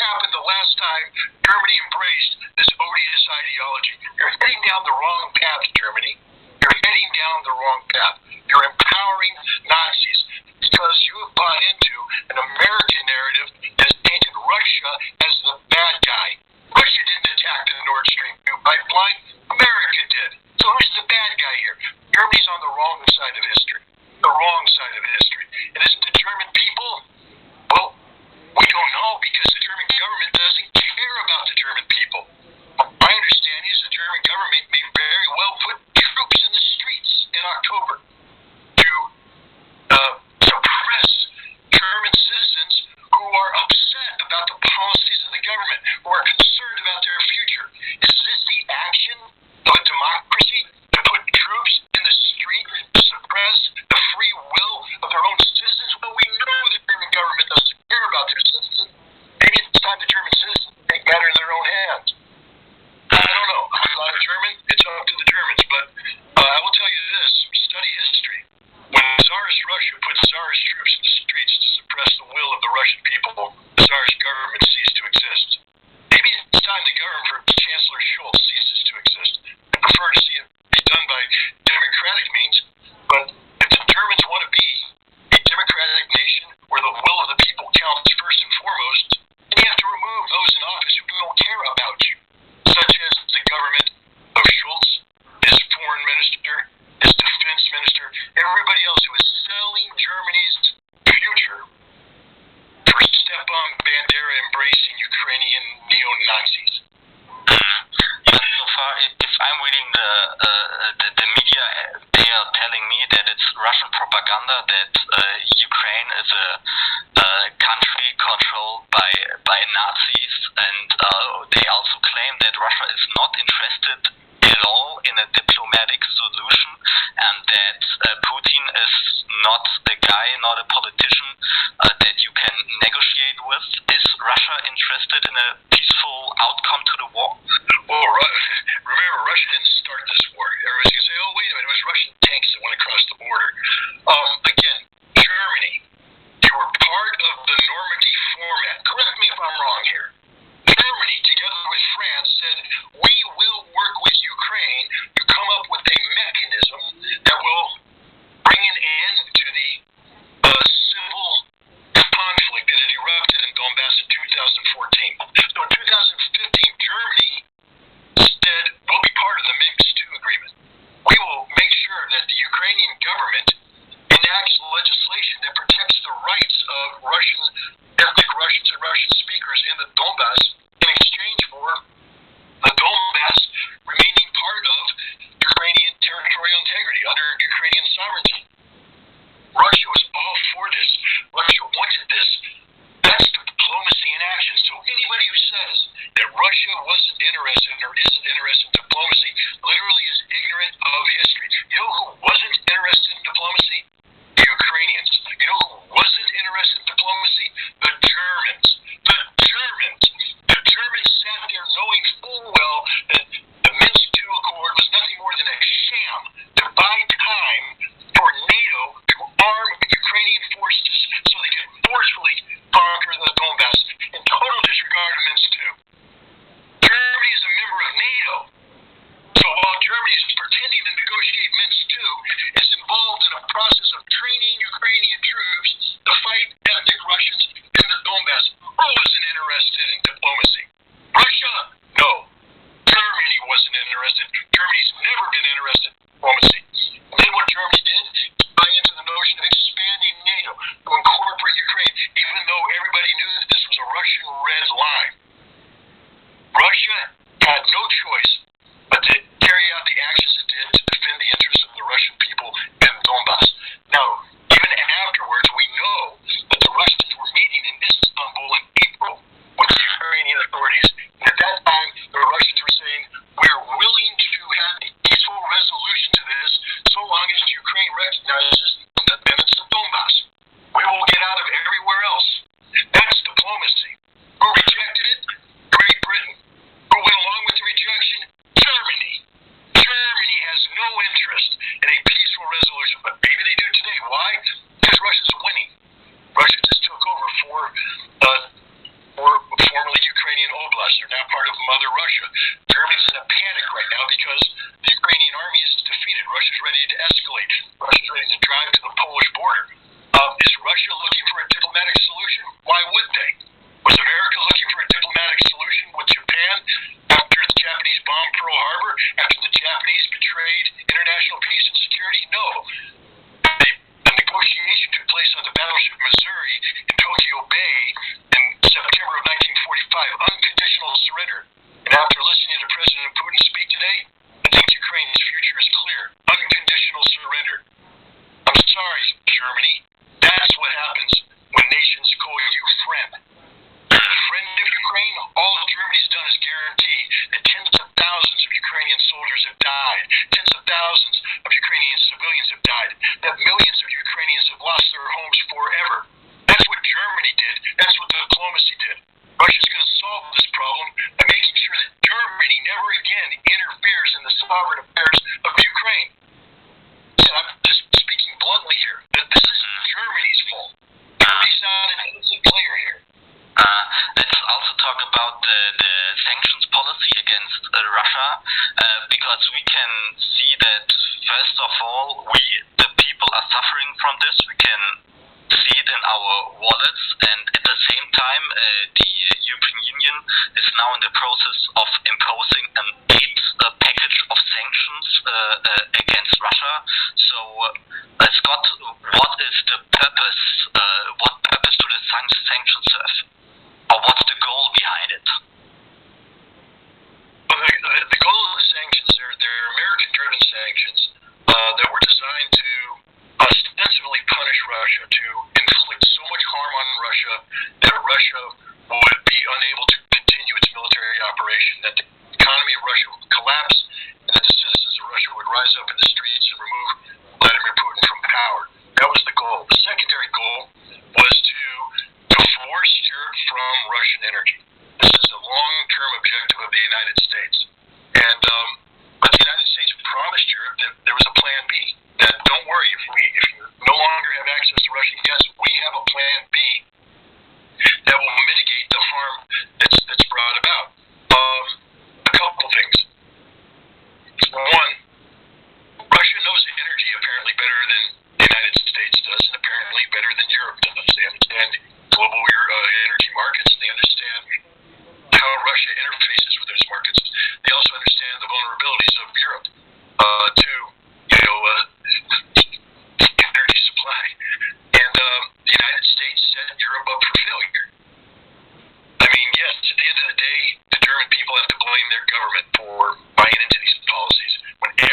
happened the last time Germany embraced this odious ideology. You're heading down the wrong path, Germany. You're heading down the wrong path. You're empowering Nazis because you have bought into an American narrative that has painted Russia as the bad guy. Russia didn't attack the Nord Stream 2 pipeline. America did. So who's the bad guy here? Germany's on the wrong side of history. The wrong side of history. And is it the German people? Well, we don't know because the German government doesn't care about the German people. My understanding is the German government may very well put troops in the streets in October to suppress German citizens who are upset about the policies of the government, who are concerned about their future. Is this the action of a democracy to put troops in the street to suppress the free will of their own citizens? Well, we know the German government doesn't care about their citizens. Maybe it's time the German citizens take matters in their own hands. I don't know. I'm not a German. It's up to the Germans. But I will tell you this. Study history. When Tsarist Russia put Tsarist troops in the streets to suppress the will of the Russian people, the Tsarist government ceased to exist. Maybe it's time the government for Chancellor Scholz ceases to exist. I prefer to see it be done by democratic means, but if the Germans want to be a democratic nation where the will of the people counts first and foremost, then you have to remove those in office who don't care about you, such as the government of Scholz, his foreign minister, his defense minister, everybody else who is selling Germany's future for Stepan Bandera embracing Ukrainian neo-Nazis. Yeah, so far, if I'm reading the media, they are telling me that it's Russian propaganda that Ukraine is a country controlled by Nazis, and they also claim that Russia is not interested at all in a diplomatic solution, and that Putin is not a guy, not a politician that you can negotiate with. Is Russia interested in a peaceful outcome to the war? Well, remember, Russia didn't start this war. Everybody's going to say, oh, wait a minute, it was Russian tanks that went across the border. Again, Germany, you were part of the Normandy format. Correct me if I'm wrong here. Germany, together with France, said, we will work with Ukraine to come up with a mechanism that will bring an end to the civil conflict that had erupted in Donbass in 2014. So in 2015, Germany said, we'll be part of the Minsk II agreement. We will make sure that the Ukrainian government enacts legislation that protects the rights of ethnic Russians and Russian speakers in the Donbass in exchange for the Donbass remaining part of Ukrainian territorial integrity under Ukrainian sovereignty. Russia was all for this. Russia wanted this. That's diplomacy in action. So anybody who says that Russia wasn't interested or isn't interested in diplomacy literally is ignorant of history. You know who wasn't interested in diplomacy? The Ukrainians. You know who wasn't interested in diplomacy? The Germans. The Germans. The Germans sat there knowing full well that the Minsk II Accord was nothing more than a sham to buy time for NATO to arm Ukrainian forces so they could forcefully conquer the Donbass in total disregard of Minsk II. Germany is a member of NATO. So while Germany is pretending to negotiate Minsk II, it's involved in a process of training Ukrainian troops to fight ethnic Russians in the Donbass. Who wasn't interested in diplomacy? Russia? No. Germany wasn't interested. Germany's never been interested in diplomacy. And then what Germany did is buy into the notion of expanding NATO to incorporate Ukraine, even though everybody knew that this was a Russian red line. Russia had no choice but to carry out the actions it did to defend the interests of the Russian people in Donbass. Now, even afterwards, we know that the Russians were meeting in Istanbul in April with the Ukrainian authorities, and at that time, the Russians were saying, we're willing to have Donbass. They're now part of Mother Russia. Germany's in a panic right now because the Ukrainian army is defeated. Russia's ready to escalate. Russia's ready to drive to the Polish border. Is Russia looking for a diplomatic solution? Why would they? Was America looking for a diplomatic solution with Japan after the Japanese bombed Pearl Harbor, after the Japanese betrayed international peace and security? No. The negotiation took place on the battleship Missouri in Tokyo Bay in September of 1945. Unconditional surrender. And after listening to President Putin speak today, I think Ukraine's future is clear. Unconditional surrender. I'm sorry, Germany. That's what happens when nations call you friend. You're a friend of Ukraine. All Germany's done is guarantee that tens of thousands of Ukrainian soldiers have died. Tens of thousands of Ukrainian civilians have died. That millions of Ukrainians have lost their homes forever. That's what Germany did. That's what diplomacy did. Russia's going to solve this problem by making sure that Germany never again interferes in the sovereign affairs of Ukraine. I'm just speaking bluntly here. This is Germany's fault. Germany's not an innocent player here. Let's also talk about the sanctions policy against Russia, because we can see that, first of all, the people are suffering from this. We can see it in our wallets, and at the same time, the European Union is now in the process of imposing an aid package of sanctions against Russia. So, Scott, what is the purpose? What purpose do the sanctions serve? Or what's the goal behind it? Well, the goal of the sanctions, they're American-driven sanctions that were designed to ostensibly punish Russia, to inflict so much harm on Russia that Russia would be unable to continue its military operation, that the economy of Russia would collapse, and that the citizens of Russia would rise up in the streets and remove Vladimir Putin from power. That was the goal. The secondary goal was to force Europe from Russian energy. This is a long-term objective of the United States. And but the United States promised Europe that there was a plan B. That don't worry, if you no longer have access to Russian gas, we have a plan B that will mitigate the harm that's brought about. A couple things. One, Russia knows energy apparently better than the United States does, and apparently better than Europe does. They understand global energy markets. They understand how Russia interfaces with those markets. They also understand the vulnerabilities of Europe to energy supply. And the United States set Europe up for failure. I mean, yes, at the end of the day, the German people have to blame their government for buying into these policies. When